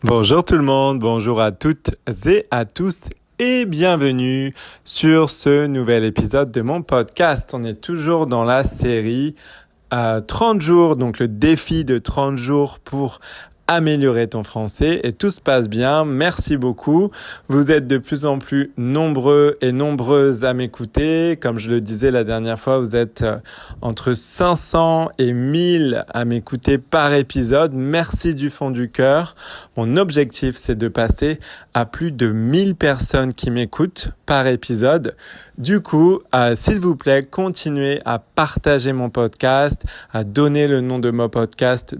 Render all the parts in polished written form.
Bonjour tout le monde, bonjour à toutes et à tous et bienvenue sur ce nouvel épisode de mon podcast. On est toujours dans la série 30 jours, donc le défi de 30 jours pour améliorer ton français et tout se passe bien. Merci beaucoup. Vous êtes de plus en plus nombreux et nombreuses à m'écouter. Comme je le disais la dernière fois, vous êtes entre 500 et 1000 à m'écouter par épisode. Merci du fond du cœur. Mon objectif, c'est de passer à plus de 1000 personnes qui m'écoutent par épisode. Du coup, s'il vous plaît, continuez à partager mon podcast, à donner le nom de mon podcast,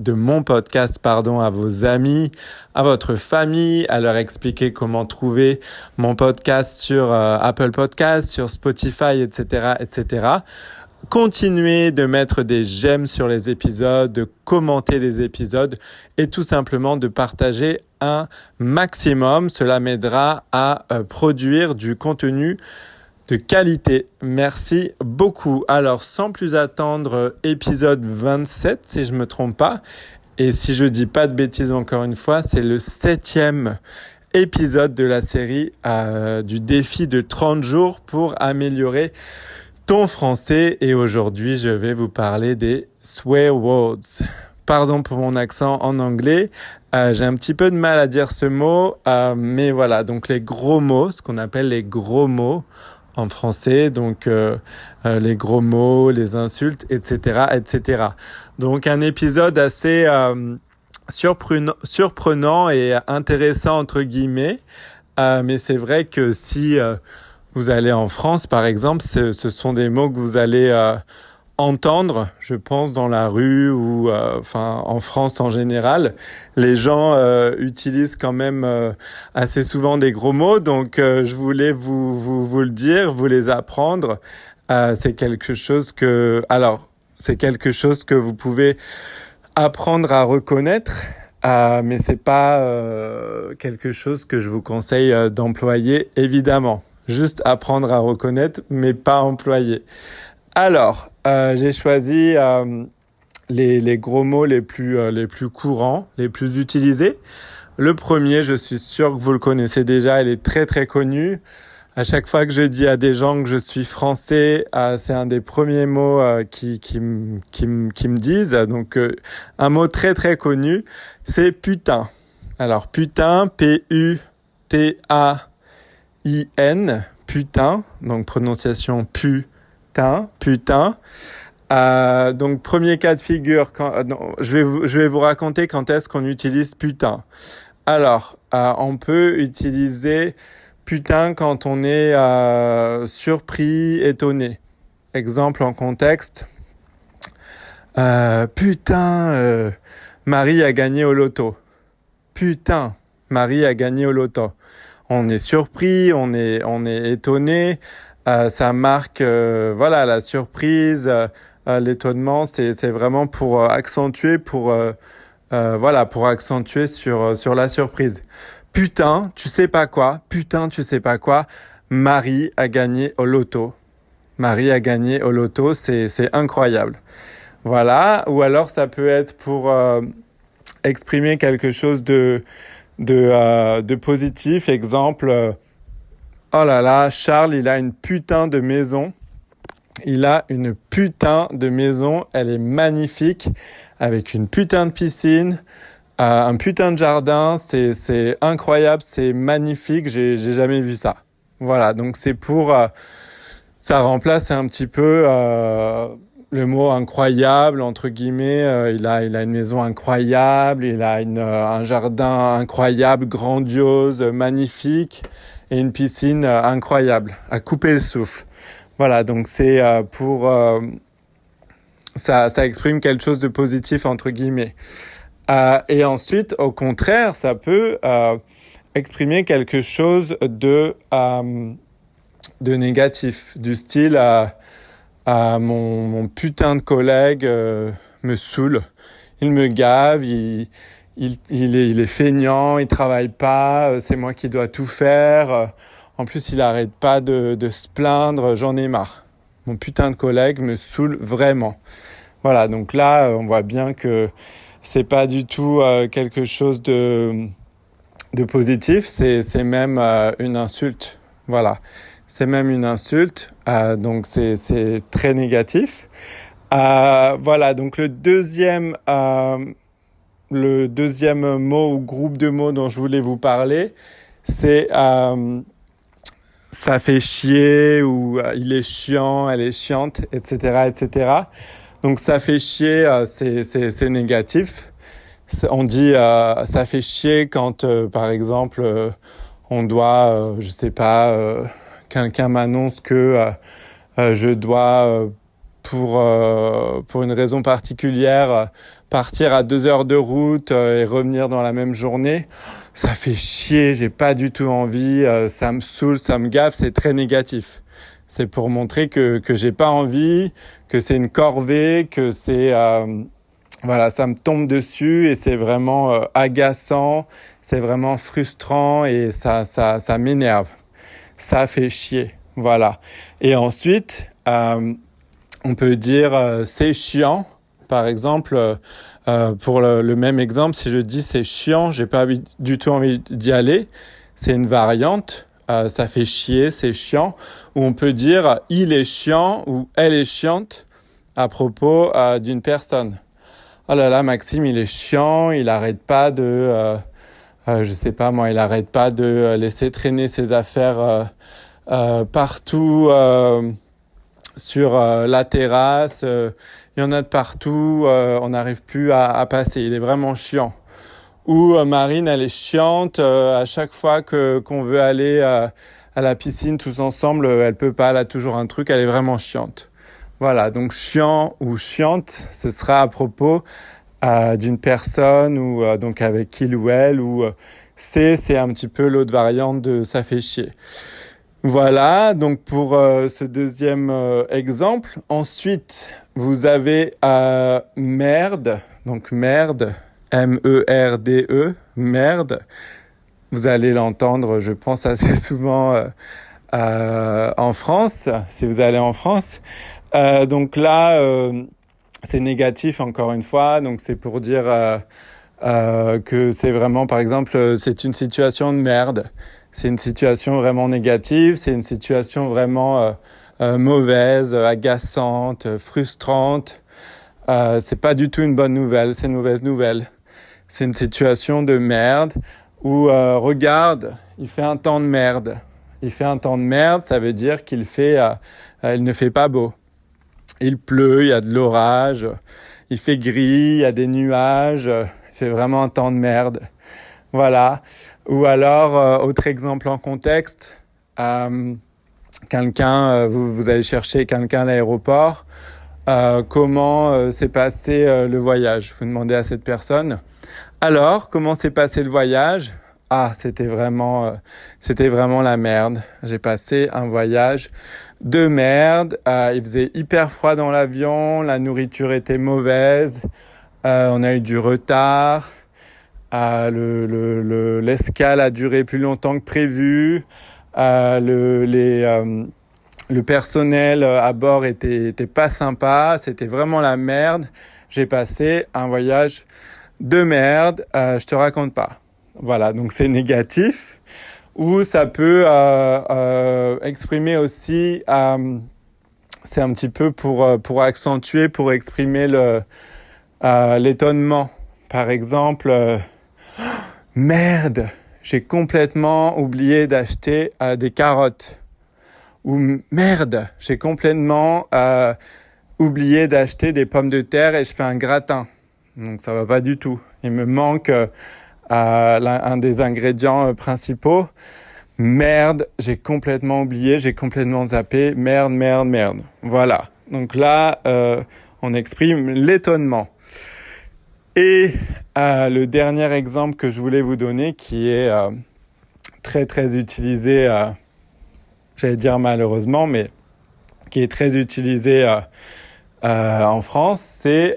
à vos amis, à votre famille, à leur expliquer comment trouver mon podcast sur Apple Podcasts, sur Spotify, etc., etc. Continuez de mettre des j'aime sur les épisodes, de commenter les épisodes et tout simplement de partager un maximum. Cela m'aidera à produire du contenu de qualité. Merci beaucoup. Alors, sans plus attendre, épisode 27, si je me trompe pas. Et si je dis pas de bêtises encore une fois, c'est le 7e épisode de la série du défi de 30 jours pour améliorer ton français. Et aujourd'hui, je vais vous parler des swear words. Pardon pour mon accent en anglais. J'ai un petit peu de mal à dire ce mot, mais voilà. Donc les gros mots, ce qu'on appelle les gros mots en français, donc les gros mots, les insultes, etc., etc. Donc un épisode assez surprenant et intéressant entre guillemets, mais c'est vrai que si vous allez en France, par exemple, ce sont des mots que vous allez entendre, je pense, dans la rue ou en France en général. Les gens utilisent quand même assez souvent des gros mots, donc je voulais vous le dire, vous les apprendre. C'est quelque chose que vous pouvez apprendre à reconnaître, mais c'est pas quelque chose que je vous conseille d'employer, évidemment. Juste apprendre à reconnaître, mais pas employer. Alors, j'ai choisi les gros mots les plus courants, les plus utilisés. Le premier, je suis sûr que vous le connaissez déjà, il est très très connu. À chaque fois que je dis à des gens que je suis français, c'est un des premiers mots qui me disent. Donc, un mot très très connu, c'est putain. Alors, putain, P-U-T-A-I-N, putain, donc prononciation putain. Donc premier cas de figure, je vais vous raconter quand est-ce qu'on utilise putain. Alors, on peut utiliser putain quand on est surpris, étonné. Exemple en contexte. Putain, Marie a gagné au loto. Putain, Marie a gagné au loto. On est surpris, on est étonné. Ça marque la surprise, l'étonnement, c'est vraiment pour accentuer pour accentuer sur la surprise. Putain, tu sais pas quoi, Marie a gagné au loto. Marie a gagné au loto, c'est incroyable. Voilà, ou alors ça peut être pour exprimer quelque chose de positif, exemple oh là là, Charles, il a une putain de maison. Il a une putain de maison. Elle est magnifique, avec une putain de piscine, un putain de jardin. C'est incroyable, c'est magnifique. J'ai jamais vu ça. Voilà, donc c'est pour... ça remplace un petit peu le mot incroyable, entre guillemets. Il a une maison incroyable, il a un jardin incroyable, grandiose, magnifique. Et une piscine incroyable, à couper le souffle. Voilà, donc c'est pour... ça exprime quelque chose de positif, entre guillemets. Et ensuite, au contraire, ça peut exprimer quelque chose de négatif, du style mon putain de collègue me saoule, il me gave, il est feignant, il travaille pas, c'est moi qui dois tout faire. En plus, il arrête pas de se plaindre, j'en ai marre. Mon putain de collègue me saoule vraiment. Voilà, donc là, on voit bien que c'est pas du tout quelque chose de de positif, c'est même une insulte. Voilà, c'est même une insulte, donc c'est très négatif. Voilà, donc le deuxième mot ou groupe de mots dont je voulais vous parler, c'est ça fait chier ou il est chiant, elle est chiante, etc., etc. Donc ça fait chier, c'est négatif. On dit ça fait chier quand, par exemple, on doit, je sais pas, quelqu'un m'annonce que je dois, pour une raison particulière, partir à 2 heures de route et revenir dans la même journée. Ça fait chier, j'ai pas du tout envie, ça me saoule, ça me gaffe, c'est très négatif. C'est pour montrer que j'ai pas envie, que c'est une corvée, que c'est voilà, ça me tombe dessus et c'est vraiment agaçant, c'est vraiment frustrant et ça m'énerve. Ça fait chier, voilà. Et ensuite, on peut dire c'est chiant. Par exemple, pour le même exemple, si je dis c'est chiant, j'ai pas du tout envie d'y aller, c'est une variante. Ça fait chier, c'est chiant. Ou on peut dire il est chiant ou elle est chiante à propos d'une personne. Oh là là, Maxime, il est chiant, il arrête pas de, je sais pas moi, il arrête pas de laisser traîner ses affaires partout sur la terrasse. Il y en a de partout, on n'arrive plus à passer. Il est vraiment chiant. Ou Marine, elle est chiante. À chaque fois qu'on veut aller à la piscine tous ensemble, elle peut pas. Elle a toujours un truc. Elle est vraiment chiante. Voilà, donc chiant ou chiante, ce sera à propos d'une personne ou donc avec il ou elle ou c'est un petit peu l'autre variante de ça fait chier. Voilà, donc pour ce deuxième exemple. Ensuite, vous avez merde, donc merde, M-E-R-D-E, merde. Vous allez l'entendre, je pense, assez souvent en France, si vous allez en France. Donc là, c'est négatif encore une fois, donc c'est pour dire que c'est vraiment, par exemple, c'est une situation de merde. C'est une situation vraiment négative, c'est une situation vraiment mauvaise, agaçante, frustrante. C'est pas du tout une bonne nouvelle, c'est une mauvaise nouvelle. C'est une situation de merde où, regarde, il fait un temps de merde. Il fait un temps de merde, ça veut dire qu'il ne fait pas beau. Il pleut, il y a de l'orage, il fait gris, il y a des nuages, il fait vraiment un temps de merde. Voilà. Ou alors, autre exemple en contexte, quelqu'un, vous allez chercher quelqu'un à l'aéroport, comment s'est passé le voyage? Vous demandez à cette personne. Alors, comment s'est passé le voyage? Ah, c'était vraiment la merde. J'ai passé un voyage de merde. Il faisait hyper froid dans l'avion, la nourriture était mauvaise, on a eu du retard. L'escale a duré plus longtemps que prévu. Le personnel à bord était pas sympa. C'était vraiment la merde. J'ai passé un voyage de merde. Je te raconte pas. Voilà, donc c'est négatif. Ou ça peut exprimer aussi. C'est un petit peu pour accentuer, pour exprimer l'étonnement. Par exemple. Merde, j'ai complètement oublié d'acheter des carottes. Ou merde, j'ai complètement oublié d'acheter des pommes de terre et je fais un gratin. Donc ça va pas du tout. Il me manque un des ingrédients principaux. Merde, j'ai complètement oublié, j'ai complètement zappé. Merde, merde, merde. Voilà. Donc là, on exprime l'étonnement. Et le dernier exemple que je voulais vous donner, qui est très très utilisé, j'allais dire malheureusement, mais qui est très utilisé en France, c'est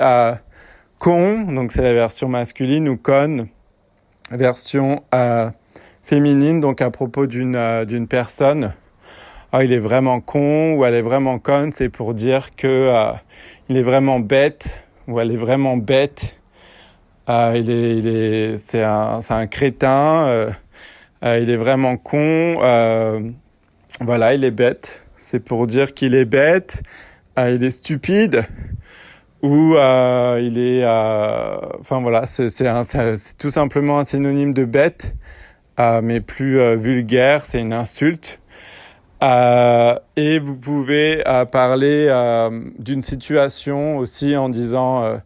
con, donc c'est la version masculine, ou conne, version féminine, donc à propos d'une personne. Ah, il est vraiment con ou elle est vraiment conne, c'est pour dire que il est vraiment bête ou elle est vraiment bête. C'est un crétin, Il est vraiment con. Voilà, il est bête. C'est pour dire qu'il est bête. Il est stupide. Ou il est... Enfin voilà, c'est tout simplement un synonyme de bête, mais plus vulgaire, c'est une insulte. Et vous pouvez parler d'une situation aussi en disant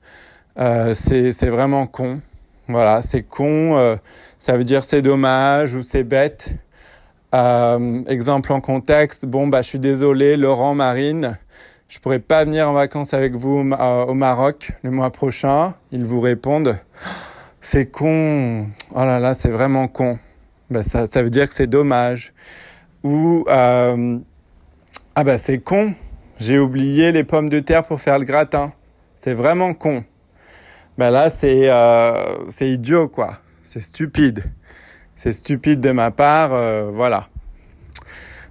c'est vraiment con. Voilà, c'est con, ça veut dire c'est dommage ou c'est bête. Exemple en contexte, je suis désolé, Laurent, Marine, je pourrais pas venir en vacances avec vous au Maroc le mois prochain. Ils vous répondent, c'est con, oh là là, c'est vraiment con. Ça veut dire que c'est dommage. Ou c'est con, j'ai oublié les pommes de terre pour faire le gratin. C'est vraiment con. Là c'est idiot quoi. C'est stupide. C'est stupide de ma part. Voilà.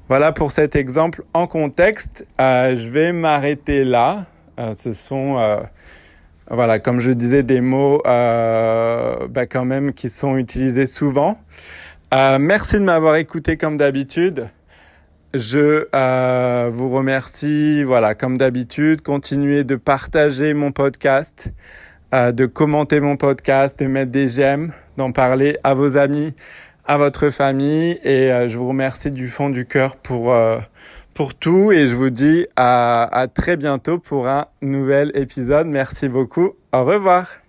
Voilà pour cet exemple en contexte. Je vais m'arrêter là. Ce sont voilà, comme je disais, des mots quand même qui sont utilisés souvent. Merci de m'avoir écouté comme d'habitude. Je vous remercie, voilà, comme d'habitude. Continuez de partager mon podcast, de commenter mon podcast, de mettre des j'aime, d'en parler à vos amis, à votre famille. Et je vous remercie du fond du cœur pour tout. Et je vous dis à très bientôt pour un nouvel épisode. Merci beaucoup. Au revoir.